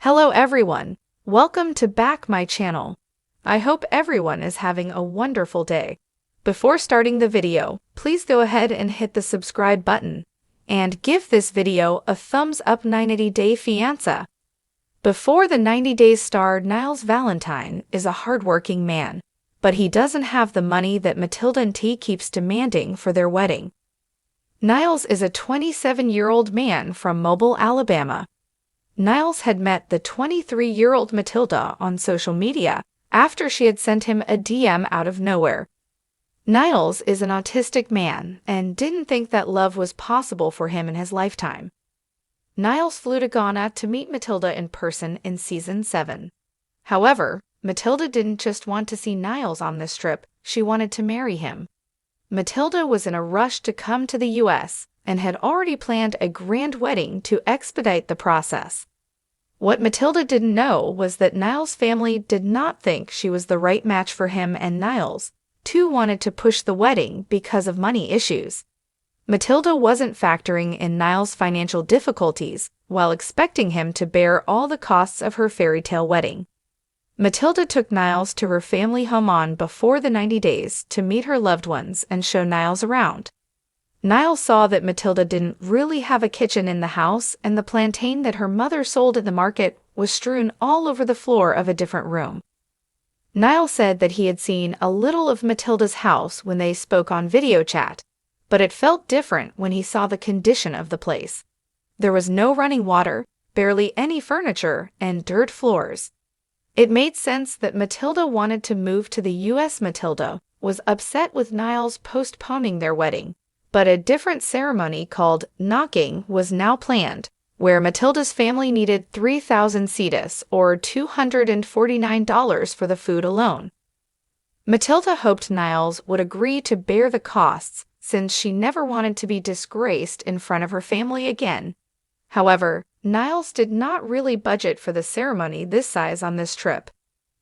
Hello everyone, welcome to back my channel. I hope everyone is having a wonderful day. Before starting the video, please go ahead and hit the subscribe button and give this video a thumbs up. 90-Day Fiancé. Before the 90 Days star, Niles Valentine is a hardworking man, but he doesn't have the money that Matilda and T keeps demanding for their wedding. Niles is a 27-year-old man from Mobile, Alabama. Niles had met the 23-year-old Matilda on social media after she had sent him a DM out of nowhere. Niles is an autistic man and didn't think that love was possible for him in his lifetime. Niles flew to Ghana to meet Matilda in person in Season 7. However, Matilda didn't just want to see Niles on this trip, she wanted to marry him. Matilda was in a rush to come to the US and had already planned a grand wedding to expedite the process. What Matilda didn't know was that Niles' family did not think she was the right match for him, and Niles, too, wanted to push the wedding because of money issues. Matilda wasn't factoring in Niles' financial difficulties while expecting him to bear all the costs of her fairy tale wedding. Matilda took Niles to her family home before the 90 days to meet her loved ones and show Niles around. Niles saw that Matilda didn't really have a kitchen in the house, and the plantain that her mother sold at the market was strewn all over the floor of a different room. Niles said that he had seen a little of Matilda's house when they spoke on video chat, but it felt different when he saw the condition of the place. There was no running water, barely any furniture, and dirt floors. It made sense that Matilda wanted to move to the US. Matilda was upset with Niles postponing their wedding, but a different ceremony called knocking was now planned, where Matilda's family needed 3,000 cedis, or $249 for the food alone. Matilda hoped Niles would agree to bear the costs, since she never wanted to be disgraced in front of her family again. However, Niles did not really budget for the ceremony this size on this trip.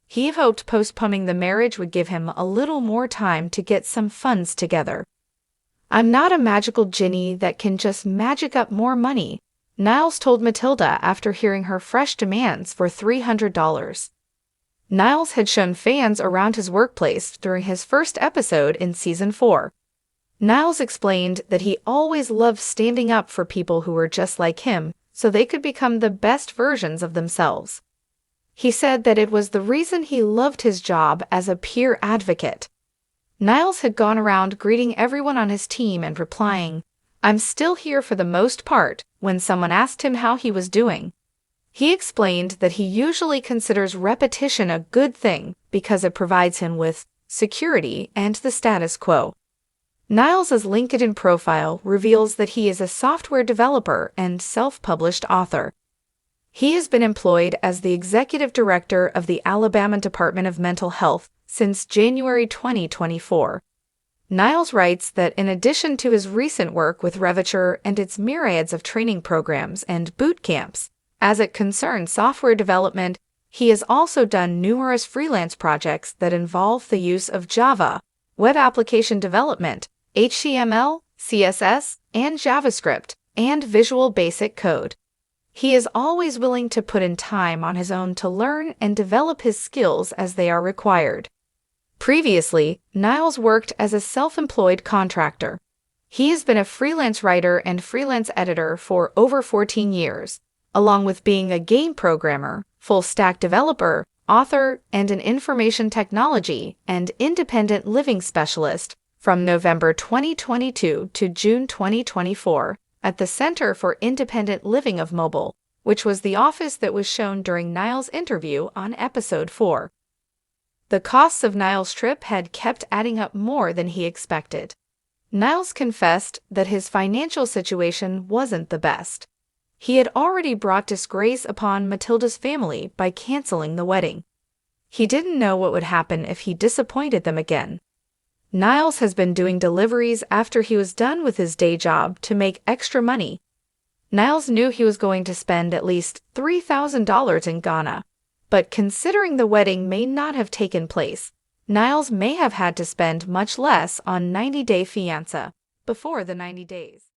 He hoped postponing the marriage would give him a little more time to get some funds together. "I'm not a magical genie that can just magic up more money," Niles told Matilda after hearing her fresh demands for $300. Niles had shown fans around his workplace during his first episode in Season 4. Niles explained that he always loved standing up for people who were just like him so they could become the best versions of themselves. He said that it was the reason he loved his job as a peer advocate. Niles had gone around greeting everyone on his team and replying, "I'm still here for the most part," when someone asked him how he was doing. He explained that he usually considers repetition a good thing because it provides him with security and the status quo. Niles' LinkedIn profile reveals that he is a software developer and self-published author. He has been employed as the executive director of the Alabama Department of Mental Health since January 2024. Niles writes that in addition to his recent work with Reviture and its myriads of training programs and boot camps, as it concerns software development, he has also done numerous freelance projects that involve the use of Java, web application development, HTML, CSS, and JavaScript, and Visual Basic Code. He is always willing to put in time on his own to learn and develop his skills as they are required. Previously, Niles worked as a self-employed contractor. He has been a freelance writer and freelance editor for over 14 years, along with being a game programmer, full-stack developer, author, and an information technology and independent living specialist from November 2022 to June 2024 at the Center for Independent Living of Mobile, which was the office that was shown during Niles' interview on Episode 4. The costs of Niles' trip had kept adding up more than he expected. Niles confessed that his financial situation wasn't the best. He had already brought disgrace upon Matilda's family by canceling the wedding. He didn't know what would happen if he disappointed them again. Niles has been doing deliveries after he was done with his day job to make extra money. Niles knew he was going to spend at least $3,000 in Ghana, but considering the wedding may not have taken place, Niles may have had to spend much less on 90 Day Fiancé before the 90 days.